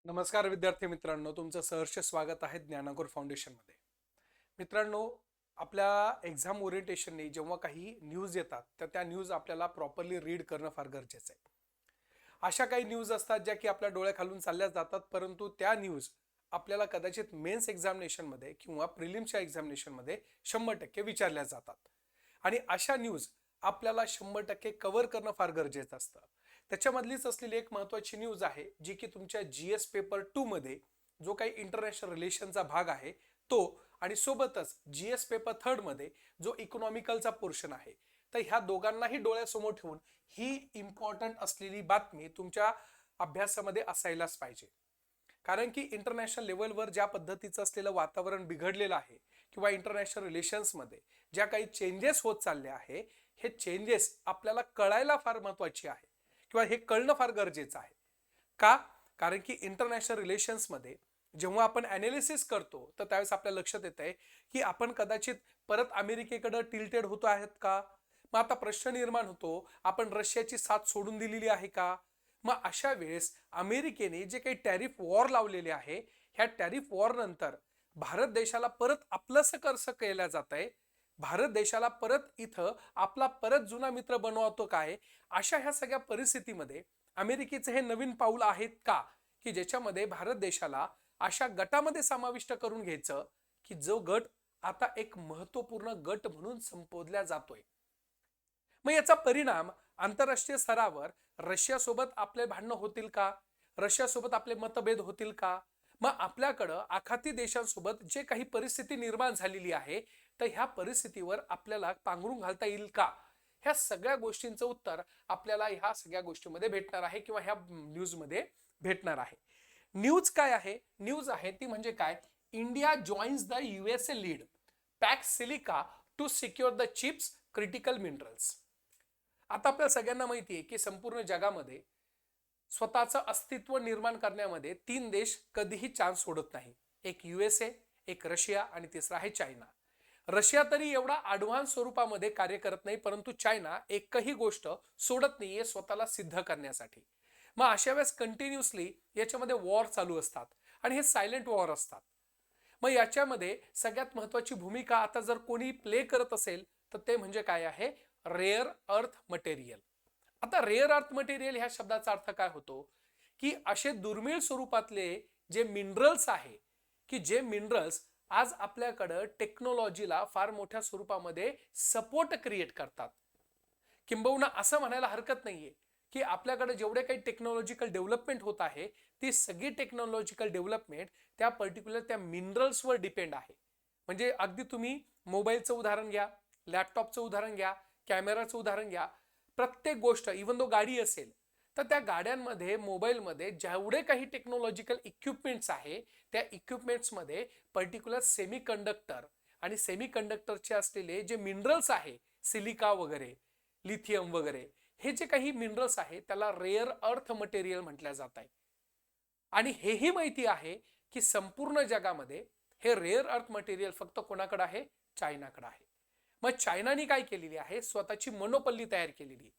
नमस्कार विद्यार्थी मित्रांनो, तुमचं सहर्ष स्वागत आहे ज्ञानागोर फाउंडेशनमध्ये. मित्रांनो, आपल्या एक्झाम ओरिएंटेशनने जेव्हा काही न्यूज येतात तर त्या न्यूज आपल्याला प्रॉपरली रीड करणं फार गरजेचं आहे. अशा काही न्यूज असतात ज्या की आपल्या डोळ्याखालून चालल्या जातात, परंतु त्या न्यूज आपल्याला कदाचित मेन्स एक्झामिनेशनमध्ये किंवा प्रिलिम्सच्या एक्झामिनेशनमध्ये 100% विचारल्या जातात. आणि अशा न्यूज आपल्याला 100% कव्हर करणं फार गरजेचं असतं. त्याच्यामधलीच असलेली एक महत्त्वाची न्यूज आहे जी की तुमच्या GS पेपर 2 मध्ये जो काही इंटरनॅशनल रिलेशनचा भाग आहे तो, आणि सोबतच GS पेपर 3 मध्ये जो इकॉनॉमिकलचा पोर्शन आहे, तर ह्या दोघांनाही डोळ्यासमोर ठेवून ही इम्पॉर्टंट असलेली बातमी तुमच्या अभ्यासामध्ये असायलाच पाहिजे. कारण की इंटरनॅशनल लेवलवर ज्या पद्धतीचं असलेलं वातावरण बिघडलेलं आहे किंवा इंटरनॅशनल रिलेशन्समध्ये ज्या काही चेंजेस होत चालले आहे, हे चेंजेस आपल्याला कळायला फार महत्त्वाची आहे किंवा हे कळणं फार गरजेचं आहे. का? कारण की इंटरनॅशनल रिलेशन्समध्ये जेव्हा आपण ॲनालिसिस करतो तर त्यावेळेस आपल्या लक्षात येत आहे की आपण कदाचित परत अमेरिकेकडे टिल्टेड होतो आहेत का. मग आता प्रश्न निर्माण होतो, आपण रशियाची साथ सोडून दिलेली आहे का. मग अशा वेळेस अमेरिकेने जे काही टॅरिफ वॉर लावलेले आहे, ह्या टॅरिफ वॉर नंतर भारत देशाला परत आपलंसं कसं केलं जात आहे, भारत देशाला परत इथं आपला परत जुना मित्र बनवतो काय. अशा ह्या सगळ्या परिस्थितीमध्ये अमेरिकेचे हे नवीन पाऊल आहेत का, की ज्याच्यामध्ये भारत देशाला अशा गटामध्ये समाविष्ट करून घ्यायचं की जो गट आता एक महत्वपूर्ण गट म्हणून संबोधला जातोय. मग याचा परिणाम आंतरराष्ट्रीय स्तरावर रशियासोबत आपले भांडणं होतील का, रशियासोबत आपले मतभेद होतील का. मग आपल्याकडं आखाती देशांसोबत जे काही परिस्थिती निर्माण झालेली आहे, तर ह्या परिस्थितीवर आपल्याला पांघरून घालता येईल का. ह्या सगळ्या गोष्टींचं उत्तर आपल्याला ह्या सगळ्या गोष्टींमध्ये भेटणार आहे किंवा ह्या न्यूजमध्ये भेटणार आहे. न्यूज काय आहे? न्यूज आहे ती म्हणजे काय, India joins the USA lead Pax Silica to secure the chips critical minerals. आता आपल्या सगळ्यांना माहिती आहे की संपूर्ण जगामध्ये स्वतःचं अस्तित्व निर्माण करण्यामध्ये 3 देश कधीही चान्स सोडत नाही. एक USA, एक रशिया आणि तिसरा आहे चायना. रशिया तरी एवढा ॲडव्हान्स स्वरूपामध्ये कार्य करत नाही, परंतु चायना एकही गोष्ट सोडत नाहीये स्वतःला सिद्ध करण्यासाठी. मग अशा वेळेस कंटिन्युअसली याच्यामध्ये वॉर चालू असतात आणि हे सायलेंट वॉर असतात. मग याच्यामध्ये सगळ्यात महत्त्वाची भूमिका आता जर कोणी प्ले करत असेल तर ते म्हणजे काय आहे, रेअर अर्थ मटेरियल. आता रेअर अर्थ मटेरियल ह्या शब्दाचा अर्थ काय होतो, की असे दुर्मिळ स्वरूपातले जे मिनरल्स आहे, की जे मिनरल्स आज आपल्याकडं टेक्नॉलॉजीला फार मोठ्या स्वरूपामध्ये सपोर्ट क्रिएट करतात. किंबहुना असं म्हणायला हरकत नाहीये की आपल्याकडे जेवढे काही टेक्नॉलॉजिकल डेव्हलपमेंट होत आहे, ती सगळी टेक्नॉलॉजिकल डेव्हलपमेंट त्या पर्टिक्युलर त्या मिनरल्सवर डिपेंड आहे. म्हणजे अगदी तुम्ही मोबाईलचं उदाहरण घ्या, लॅपटॉपचं उदाहरण घ्या, कॅमेराचं उदाहरण घ्या. प्रत्येक गोष्ट, इवन दो गाडी असेल तर त्या गाड्यांमध्ये, मोबाईलमध्ये जेवढे काही टेक्नॉलॉजिकल इक्विपमेंट्स आहे, त्या इक्विपमेंट्समध्ये पर्टिक्युलर सेमी कंडक्टर आणि सेमी कंडक्टरचे असलेले जे मिनरल्स आहे, सिलिका वगैरे, लिथियम वगैरे, हे जे काही मिनरल्स आहे त्याला रेअर अर्थ मटेरियल म्हटलं जात आहे. आणि हेही माहिती आहे की संपूर्ण जगामध्ये हे रेअर अर्थ मटेरियल फक्त कोणाकडे आहे, चायनाकडे आहे. मग चायनाने काय केलेली आहे, स्वतःची मोनोपल्ली तयार केलेली,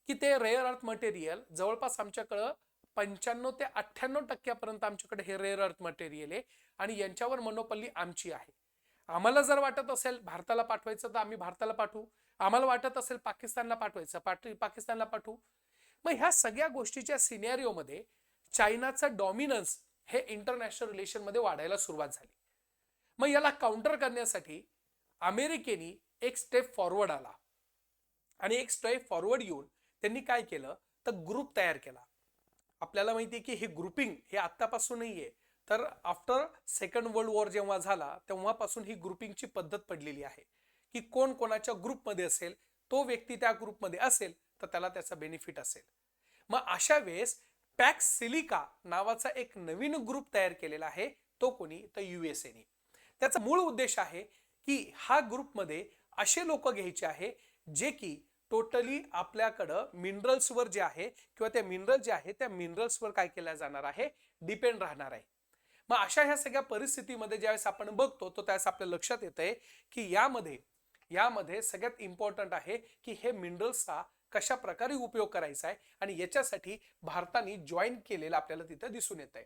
की ते रेअर अर्थ मटेरियल जवळपास आमच्याकडं 95 ते 98% आमच्याकडे हे रेअर अर्थ मटेरियल आहे आणि यांच्यावर मोनोपल्ली आमची आहे. आम्हाला जर वाटत असेल भारताला पाठवायचं तर आम्ही भारताला पाठवू, आम्हाला वाटत असेल पाकिस्तानला पाठवायचं पाकिस्तानला पाठवू. मग ह्या सगळ्या गोष्टीच्या सिनेरिओमध्ये चायनाचं डॉमिनन्स हे इंटरनॅशनल रिलेशनमध्ये वाढायला सुरुवात झाली. मग याला काउंटर करण्यासाठी अमेरिकेने एक स्टेप फॉरवर्ड आला आणि एक स्टेप फॉरवर्ड येऊन त्यांनी काय केलं, तर ग्रुप तयार केला. आपल्याला माहिती आहे की हे ग्रुपिंग हे आत्तापासून नाहीये, तर आफ्टर सेकंड वर्ल्ड वॉर जेव्हा झाला तेव्हापासून ही ग्रुपिंगची पद्धत पडलेली आहे, की कोण कोणाच्या ग्रुपमध्ये असेल, तो व्यक्ती त्या ग्रुपमध्ये असेल तर त्याला त्याचा बेनिफिट असेल. मग अशा वेळेस पॅक्स सिलिका नावाचा एक नवीन ग्रुप तयार केलेला आहे, तो कोणी, तर USAने. त्याचा मूळ उद्देश आहे की हा ग्रुपमध्ये असे लोक घ्यायचे आहे जे की टोटली आपल्याकडं मिनरल्सवर जे आहे किंवा त्या मिनरल जे आहे त्या मिनरल्सवर काय केलं जाणार आहे, डिपेंड राहणार आहे. मग अशा ह्या सगळ्या परिस्थितीमध्ये ज्यावेळेस आपण बघतो तो त्यावेळेस आपल्या लक्षात येत आहे की यामध्ये सगळ्यात इम्पॉर्टंट आहे की हे मिनरल्सचा कशा प्रकारे उपयोग करायचा आहे आणि याच्यासाठी भारताने जॉईन केलेलं आपल्याला तिथं दिसून येत आहे.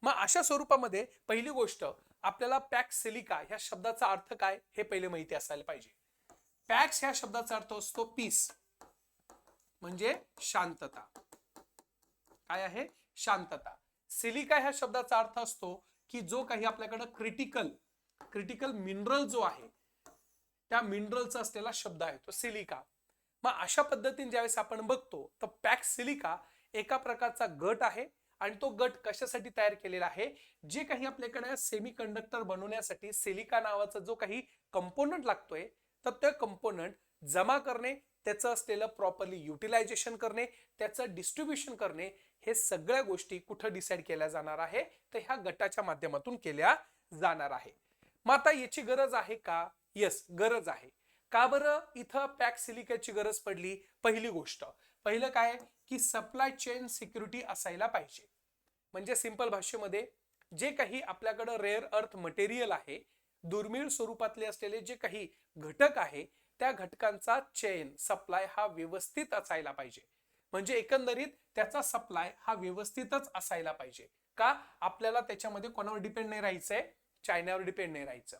मग अशा स्वरूपामध्ये पहिली गोष्ट आपल्याला पॅक्स सिलिका ह्या शब्दाचा अर्थ काय हे पहिले माहिती असायला पाहिजे. पॅक्स ह्या शब्दाचा अर्थ असतो पीस, म्हणजे शांतता. काय आहे? शांतता. सिलिका ह्या शब्दाचा अर्थ असतो की जो काही आपल्याकडे क्रिटिकल मिनरल जो आहे त्या मिनरलचा असलेला शब्द आहे तो सिलिका. मग अशा पद्धतीने ज्यावेळेस आपण बघतो तर पॅक्स सिलिका एका प्रकारचा गट आहे आणि तो गट कशासाठी तयार केलेला आहे, जे काही आपल्याकडे सेमी कंडक्टर बनवण्यासाठी सिलिका नावाचा जो काही कंपोनंट लागतोय तर ते कंपोनंट जमा करणे, त्याचं असलेलं प्रॉपरली युटिलायझेशन करणे, त्याचं डिस्ट्रीब्युशन करणे, हे सगळ्या गोष्टी कुठं डिसाईड केल्या जाणार आहे तर ह्या गटाच्या माध्यमातून केल्या जाणार आहे. मग आता याची गरज आहे का? यस, गरज आहे. का बरं इथं पॅक्स सिलिकाची गरज पडली? पहिली गोष्ट, पहिलं काय की सप्लाय चेन सिक्युरिटी असायला पाहिजे. म्हणजे सिंपल भाषेमध्ये जे काही आपल्याकडे रेअर अर्थ मटेरियल आहे, दुर्मिळ स्वरूपातले असलेले जे काही घटक आहे त्या घटकांचा चेन सप्लाय हा व्यवस्थित असायला पाहिजे. म्हणजे एकंदरीत त्याचा सप्लाय हा व्यवस्थितच असायला पाहिजे. का? आपल्याला त्याच्यामध्ये कोणावर डिपेंड नाही राहायचंय, चायनावर डिपेंड नाही राहायचं.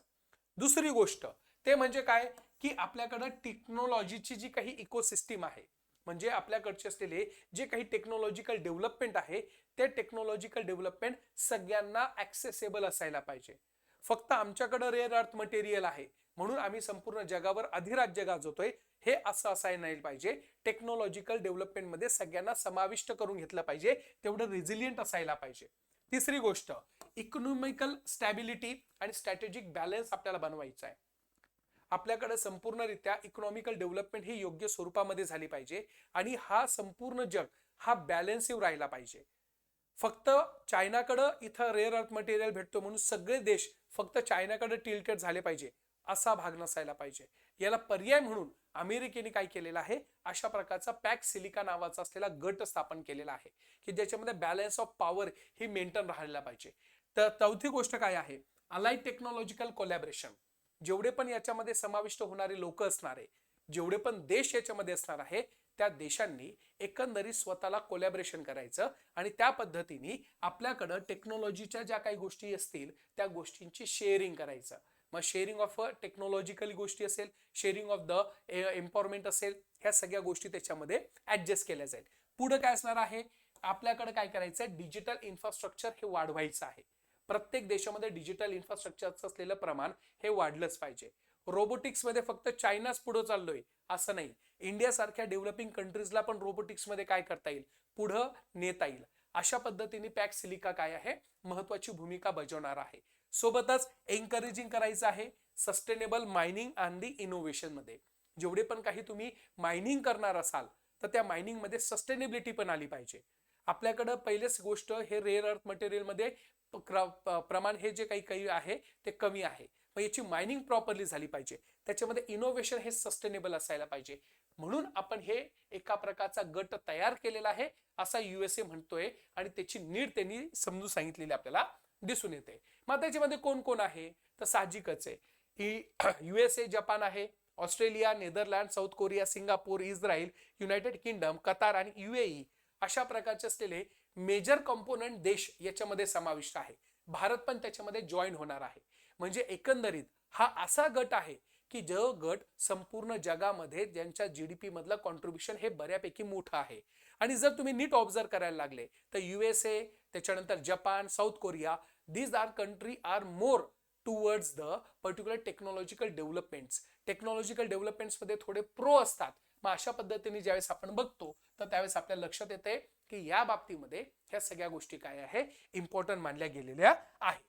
दुसरी गोष्ट ते म्हणजे काय की आपल्याकडे टेक्नॉलॉजीची जी काही इकोसिस्टीम आहे, म्हणजे आपल्याकडचे असलेले जे काही टेक्नॉलॉजिकल डेव्हलपमेंट आहे ते टेक्नॉलॉजिकल डेव्हलपमेंट सगळ्यांना ऍक्सेसेबल असायला पाहिजे. फक्त आमच्याकडे रेअर अर्थ मटेरियल आहे म्हणून आम्ही संपूर्ण जगावर अधिराज्य गाजवतोय हे असं असायला नाही पाहिजे. टेक्नॉलॉजिकल डेव्हलपमेंट मध्ये सगळ्यांना समाविष्ट करून घेतलं पाहिजे, तेवढं रेझिलियंट असायला पाहिजे. तिसरी गोष्ट, इकॉनॉमिकल स्टॅबिलिटी आणि स्ट्रॅटेजिक बॅलन्स आपल्याला बनवायचा आहे. आपल्याकडे संपूर्णरित्या इकॉनॉमिकल डेव्हलपमेंट ही योग्य स्वरूपामध्ये झाली पाहिजे आणि हा संपूर्ण जग हा बॅलन्सिव्ह राहिला पाहिजे. फक्त चायनाकडे इथं रेअर अर्थ मटेरियल भेटतो म्हणून सगळे देश फक्त चायनाकडे टिल्टेड झाले पाहिजे असा भाग नसायला पाहिजे. याला पर्याय म्हणून अमेरिकेने काय केलेलं आहे, अशा प्रकारचा पॅक्स सिलिका नावाचा असलेला गट स्थापन केलेला आहे की ज्याच्यामध्ये balance of power he maintain राहायला पाहिजे. तर चौथी गोष्ट काय आहे, अलाइड टेक्नॉलॉजिकल कोलॅबरेशन. जेवढे पण याच्यामध्ये समाविष्ट होणारे लोक असणार आहे, जेवढे पण देश याच्यामध्ये असणार आहे, त्या देशांनी एकंदरीत स्वतःला कोलॅबरेशन करायचं आणि त्या पद्धतीने आपल्याकडं टेक्नॉलॉजीच्या ज्या काही गोष्टी असतील त्या गोष्टींची शेअरिंग करायचं. मग शेअरिंग ऑफ टेक्नॉलॉजिकल गोष्टी असेल, शेअरिंग ऑफ द एम्पॉवरमेंट असेल, ह्या सगळ्या गोष्टी त्याच्यामध्ये ऍडजस्ट केल्या जाईल. पुढे काय असणार आहे, आपल्याकडे काय करायचं, डिजिटल इन्फ्रास्ट्रक्चर हे वाढवायचं आहे. प्रत्येक देशामध्ये डिजिटल इन्फ्रास्ट्रक्चरचं असलेलं प्रमाण हे वाढलंच पाहिजे. रोबोटिक्स मध्ये फक्त चायनाच पुढे चाललोय असं नाही, इंडिया सारख्या डेव्हलपिंग कंट्रीजला पण रोबोटिक्स मध्ये काय करता येईल, पुढं नेता येईल. अशा पद्धतीने पॅक्स सिलिका काय आहे, महत्वाची भूमिका बजावणार आहे. सोबतच एन्करेजिंग करायचं आहे sustainable mining and the innovation मध्ये. जेवढे पण काही तुम्ही मायनिंग करणार असाल तर त्या मायनिंग मध्ये सस्टेनेबिलिटी पण आली पाहिजे. आपल्याकडे पहिलेच गोष्ट हे रेअर अर्थ मटेरियल मध्ये प्रमाण हे जे काही आहे ते कमी आहे. मग याची मायनिंग प्रॉपरली झाली पाहिजे, त्याच्यामध्ये इनोव्हेशन हे सस्टेनेबल असायला पाहिजे. म्हणून आपण हे एका प्रकारचा गट तयार केलेला आहे असा USA म्हणतोय आणि त्याची नीड त्यांनी समजून सांगितलेली आपल्याला दिसून येते. मग त्याच्यामध्ये कोण कोण आहे तर साहजिकच आहे ही USA, जपान आहे, Australia, Netherland, south Korea, Singapore, Israel, United kingdom, Qatar आणि UAE अशा प्रकारचे असलेले मेजर कंपोनंट देश याच्यामध्ये समाविष्ट आहे. भारत पण त्याच्यामध्ये जॉईन होणार आहे. म्हणजे एकंदरीत हा असा गट आहे की जो गट संपूर्ण जगामध्ये ज्यांच्या GDP मधलं कॉन्ट्रीब्युशन हे बऱ्यापैकी मोठं आहे. आणि जर तुम्ही नीट ऑब्झर्व करायला लागले तर USA, त्याच्यानंतर Japan, south Korea, these are country are more towards the particular technological developments. Technological developments मध्ये थोडे प्रो असतात. मग अशा पद्धतीने ज्यावेळेस आपण बघतो तर त्यावेळेस आपल्या लक्षात येते की या बाबतीमध्ये ह्या सगळ्या गोष्टी काय आहे, इम्पॉर्टंट मानल्या गेलेल्या आहे.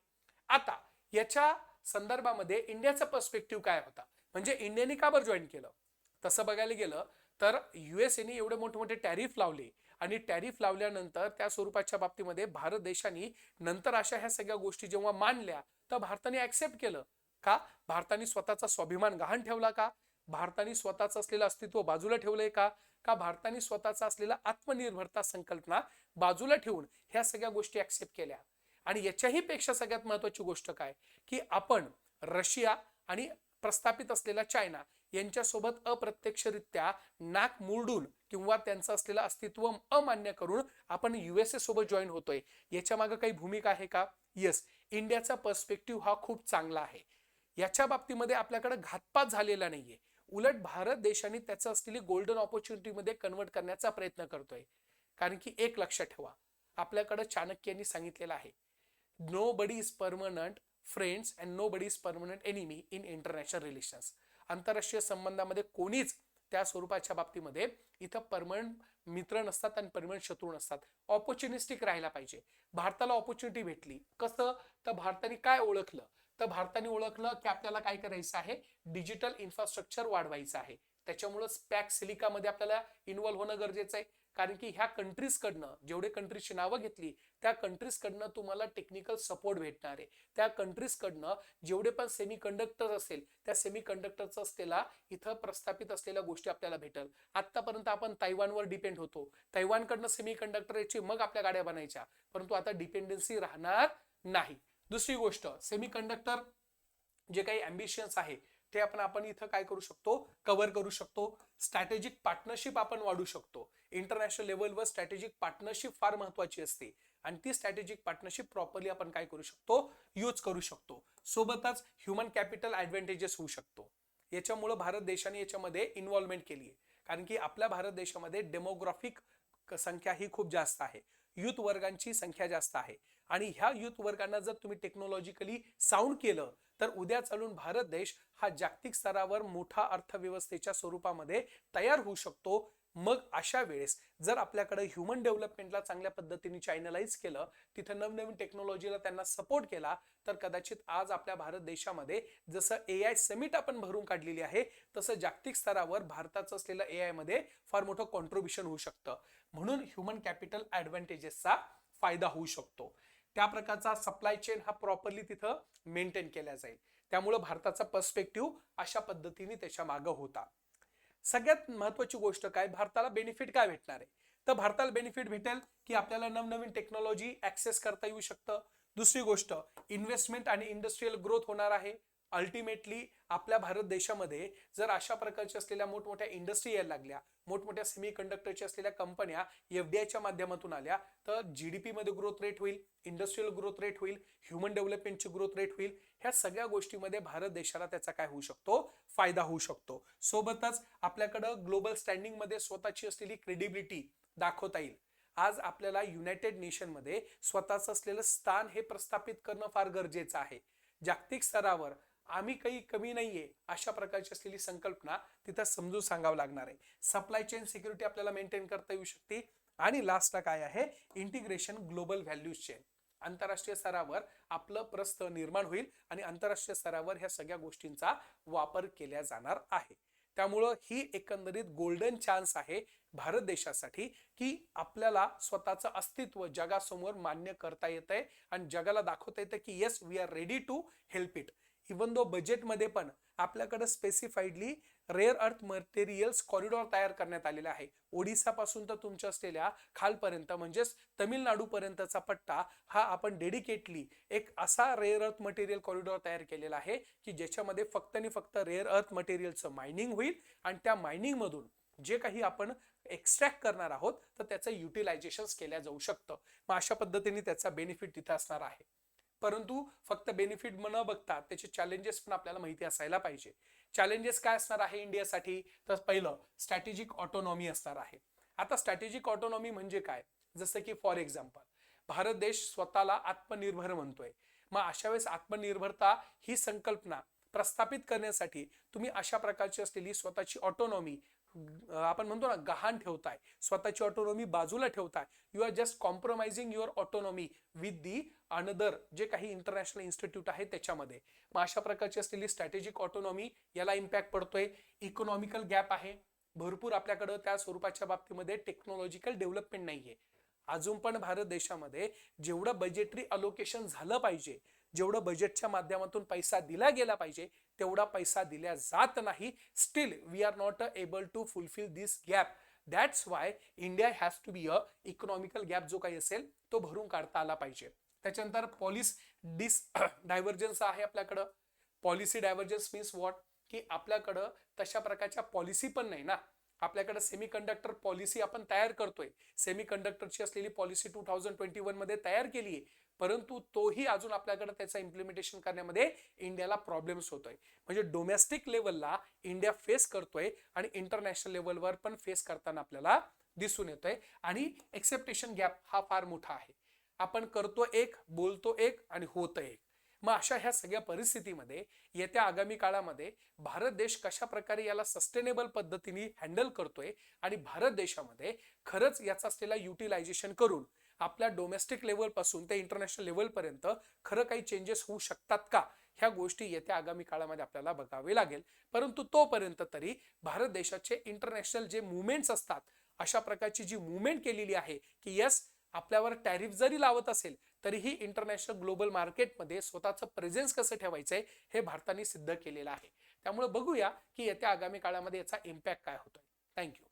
आता याच्या संदर्भामध्ये इंडियाचा पर्स्पेक्टिव्ह काय होता, म्हणजे इंडियाने का बरं जॉईन केलं. तसं बघायला गेलं तर USAने एवढे मोठे मोठे टॅरिफ लावले आणि टॅरिफ लावल्यानंतर त्या स्वरूपाच्या बाबतीमध्ये भारत देशाने नंतर अशा ह्या सगळ्या गोष्टी जेव्हा मानल्या तर भारताने ऍक्सेप्ट केलं. का? भारताने स्वतःचा स्वाभिमान गहाण ठेवला का? भारताने स्वतःचं असलेलं अस्तित्व बाजूला ठेवलंय का? का भारताने स्वतःचा असलेला आत्मनिर्भरता संकल्पना बाजूला ठेवून ह्या सगळ्या गोष्टी ऍक्सेप्ट केल्या. आणि याच्याही पेक्षा सगळ्यात महत्वाची गोष्ट काय की आपण रशिया आणि प्रस्थापित असलेला चायना यांच्यासोबत अप्रत्यक्षरित्या नाक मुरडून किंवा त्यांचं असलेलं अस्तित्व अमान्य करून आपण USA सोबत जॉईन होतोय, याच्या मागे काही भूमिका आहे का? येस, इंडियाचा पर्स्पेक्टिव्ह हा खूप चांगला आहे. याच्या बाबतीमध्ये आपल्याकडे घातपात झालेला नाहीये. उलट भारत देशाने त्याचं असलेली गोल्डन ऑपॉर्च्युनिटीमध्ये कन्वर्ट करण्याचा प्रयत्न करतोय. कारण की एक लक्षात ठेवा, आपल्याकडे चाणक्यांनी सांगितलेलं आहे, nobody is permanent friends and nobody is permanent enemy in international relations. आंतरराष्ट्रीय संबंधामध्ये कोणीच त्या स्वरूपाच्या बाबतीमध्ये इथं परमनंट मित्र नसतात आणि परमनंट शत्रू नसतात. ऑपॉर्च्युनिस्टिक राहायला पाहिजे. भारताला ऑपॉर्च्युनिटी भेटली, कसं तर भारताने काय ओळखलं, तर भारताने ओळखलं की आपल्याला काय करायचं आहे, डिजिटल इन्फ्रास्ट्रक्चर वाढवायचं आहे. त्याच्यामुळे स्पॅक सिलिकामध्ये आपल्याला इन्व्हॉल्व्ह होणं गरजेचं आहे. कारण की ह्या कंट्रीजकडनं, जेवढे कंट्रीजची नावं घेतली त्या कंट्रीजकडनं तुम्हाला टेक्निकल सपोर्ट भेटणार आहे. त्या कंट्रीजकडनं जेवढे पण सेमी कंडक्टर असेल त्या सेमी कंडक्टरचं असलेला इथं प्रस्थापित असलेल्या गोष्टी आपल्याला भेटल. आतापर्यंत आपण तैवानवर डिपेंड होतो, तैवानकडनं सेमी कंडक्टर यायची मग आपल्या गाड्या बनायच्या, परंतु आता डिपेंडन्सी राहणार नाही. दुसरी गोष्ट, सेमी कंडक्टर जे काही अँबिशन्स आहे ते आपण इथं काय करू शकतो, कव्हर करू शकतो. स्ट्रॅटेजिक पार्टनरशिप आपण वाढू शकतो. इंटरनॅशनल लेवलवर स्ट्रॅटेजिक पार्टनरशिप फार महत्वाची असते आणि ती स्ट्रॅटेजिक पार्टनरशिप प्रॉपरली आपण काय करू शकतो, यूज करू शकतो. सोबतच ह्युमन कॅपिटल ऍडव्हान्टेजेस होऊ शकतो. याच्यामुळे भारत देशाने याच्यामध्ये इन्व्हॉल्वमेंट केली आहे. कारण की आपल्या भारत देशामध्ये डेमोग्राफिक संख्या ही खूप जास्त आहे, युथ वर्गांची संख्या जास्त आहे आणि ह्या युथ वर्गांना जर तुम्ही टेक्नॉलॉजिकली साऊंड केलं तर उद्या चालून भारत देश हा जागतिक स्तरावर मोठा अर्थव्यवस्थेच्या स्वरूपामध्ये तयार होऊ शकतो. मग अशा वेळेस जर आपल्याकडे ह्युमन डेव्हलपमेंटला चांगल्या पद्धतीने चॅनलाइज केलं, तिथं नवनवीन टेक्नॉलॉजीला त्यांना सपोर्ट केला, तर कदाचित आज आपल्या भारत देशामध्ये जसं AI समिट आपण भरून काढलेली आहे तसं जागतिक स्तरावर भारताचं असलेलं AI मध्ये फार मोठं कॉन्ट्रीब्युशन होऊ शकतं. म्हणून ह्युमन कॅपिटल ऍडव्हान्टेजेसचा फायदा होऊ शकतो. त्या प्रकारचा सप्लाय चेन हा प्रॉपरली तिथं मेंटेन केला जाईल. त्यामुळे भारताचा पर्स्पेक्टिव्ह अशा पद्धतीने त्याच्या मागे होता. सगळ्यात महत्वाची गोष्ट काय, भारताला बेनिफिट काय भेटणार आहे, तर भारताला बेनिफिट भेटेल की आपल्याला नवनवीन टेक्नॉलॉजी ऍक्सेस करता येऊ शकतं. दुसरी गोष्ट, इन्व्हेस्टमेंट आणि इंडस्ट्रियल ग्रोथ होणार आहे. अल्टिमेटली आपल्या भारत देशामध्ये जर अशा प्रकारच्या असलेल्या मोठमोठ्या इंडस्ट्री यायला लागल्या, मोठमोठ्या सेमी कंडक्टरच्या असलेल्या कंपन्या FDIच्या माध्यमातून आल्या, तर GDP मध्ये ग्रोथ रेट होईल, इंडस्ट्रियल ग्रोथ रेट होईल, ह्युमन डेव्हलपमेंटची ग्रोथ रेट होईल. ह्या सगळ्या गोष्टीमध्ये भारत देशाला त्याचा काय होऊ शकतो, फायदा होऊ शकतो. सोबतच आपल्याकडे ग्लोबल स्टँडिंग मध्ये स्वतःची असलेली क्रेडिबिलिटी दाखवता येईल. आज आपल्याला युनायटेड नेशन मध्ये स्वतःचं असलेलं स्थान हे प्रस्थापित करणं फार गरजेचं आहे. जागतिक स्तरावर आम्ही काही कमी नाहीये अशा प्रकारची असलेली संकल्पना तिथं समजून सांगावं लागणार आहे. सप्लाय चेन सिक्युरिटी आपल्याला मेंटेन करता येऊ शकते. आणि लास्टला काय आहे, इंटिग्रेशन ग्लोबल व्हॅल्यूज चेन. आंतरराष्ट्रीय स्तरावर आपलं प्रस्थ निर्माण होईल आणि आंतरराष्ट्रीय स्तरावर ह्या सगळ्या गोष्टींचा वापर केला जाणार आहे. त्यामुळं ही एकंदरीत गोल्डन चान्स आहे भारत देशासाठी की आपल्याला स्वतःचं अस्तित्व जगासमोर मान्य करता येतंय आणि जगाला दाखवता येतं की yes we are ready to help it. Even though बजेटमध्ये पण आपल्याकडे specifiedly rare earth materials corridor तयार करण्यात आलेला आहे. ओडिसापासून तर तुमच्या असलेल्या खालपर्यंत म्हणजेच तमिळनाडू पर्यंतचा पट्टा हा आपण डेडिकेटली एक असा रेअर अर्थ मटेरियल कॉरिडॉर तयार केलेला आहे की ज्याच्यामध्ये फक्त आणि फक्त रेअर अर्थ मटेरियलचं मायनिंग होईल आणि त्या मायनिंग मधून जे काही आपण एक्स्ट्रॅक्ट करणार आहोत तर त्याचं युटिलायझेशन केल्या जाऊ शकतं. मग अशा पद्धतीने त्याचा बेनिफिट तिथे असणार आहे. परंतु फक्त बेनिफिट न बघता त्याचे चॅलेंजेस पण आपल्याला माहिती असायला पाहिजे. चॅलेंजेस काय असणार आहे इंडियासाठी, तर पहिलं स्ट्रॅटेजिक ऑटोनॉमी असणार आहे. आता स्ट्रॅटेजिक ऑटोनॉमी म्हणजे काय, जसं की फॉर एक्झाम्पल भारत देश स्वतःला आत्मनिर्भर म्हणतोय. मग अशा वेळेस आत्मनिर्भरता ही संकल्पना प्रस्थापित करण्यासाठी तुम्ही अशा प्रकारची असलेली स्वतःची ऑटोनॉमी आपण म्हणतो ना गहाण ठेवताय, स्वतःची ऑटोनॉमी बाजूला ठेवताय. You are just compromising your autonomy with the another जे काही इंटरनॅशनल इन्स्टिट्यूट आहे त्याच्यामध्ये. मग अशा प्रकारची असलेली स्ट्रॅटेजिक ऑटोनॉमी याला इम्पॅक्ट पडतोय. इकॉनॉमिकल गॅप आहे, भरपूर आपल्याकडं त्या स्वरूपाच्या बाबतीमध्ये टेक्नॉलॉजिकल डेव्हलपमेंट नाहीये. अजून पण भारत देशामध्ये जेवढं बजेटरी अलोकेशन झालं पाहिजे, जेवढं बजेटच्या माध्यमातून पैसा दिला गेला पाहिजे तेवढा पैसा दिला जात नाही. Still we are not able to fulfil this gap. That's why India has to be a economical gap जो काही असेल तो भरून काढता आला पाहिजे. त्याच्यानंतर पॉलिसी डायव्हर्जन्स आहे आपल्याकडं. पॉलिसी डायव्हर्जन्स मीन्स व्हॉट, की आपल्याकडं तशा प्रकारच्या पॉलिसी पण नाही ना. आपल्याकडे सेमीकंडक्टर पॉलिसी आपण तयार करतोय, सेमीकंडक्टरची असलेली पॉलिसी 2021 मध्ये तयार केली आहे, परंतु तोही अजून आपल्याकडे त्याचं इम्प्लिमेंटेशन करण्यामध्ये इंडियाला प्रॉब्लेम्स होतोय. म्हणजे डोमेस्टिक लेवलला इंडिया फेस करतोय आणि इंटरनॅशनल लेवलवर पण फेस करताना आपल्याला दिसून येतोय. आणि एक्सेप्टेशन गॅप हा फार मोठा आहे. आपण करतो एक, बोलतो एक आणि होतं एक. मग अशा ह्या सगळ्या परिस्थितीमध्ये येत्या आगामी काळामध्ये भारत देश कशा प्रकारे याला सस्टेनेबल पद्धतीने हँडल करतोय आणि भारत देशामध्ये खरंच याचा असलेला युटिलायझेशन करून आपल्या डोमेस्टिक लेवल पासून ते इंटरनॅशनल लेवल पर्यंत खरं काही चेंजेस होऊ शकतात का, ह्या गोष्टी येत्या आगामी काळामध्ये आपल्याला बघावे लागेल. परंतु तोपर्यंत तरी भारत देशाचे इंटरनॅशनल जे मुवमेंट्स असतात, अशा प्रकारची जी मुवमेंट केलेली आहे की यस, आपल्यावर टॅरिफ जरी लावत असेल तरीही इंटरनॅशनल ग्लोबल मार्केटमध्ये स्वतःचं प्रेझेन्स कसं ठेवायचंय हे भारताने सिद्ध केलेलं आहे. त्यामुळे बघूया की येत्या आगामी काळामध्ये याचा इम्पॅक्ट काय होतोय. थँक्यू.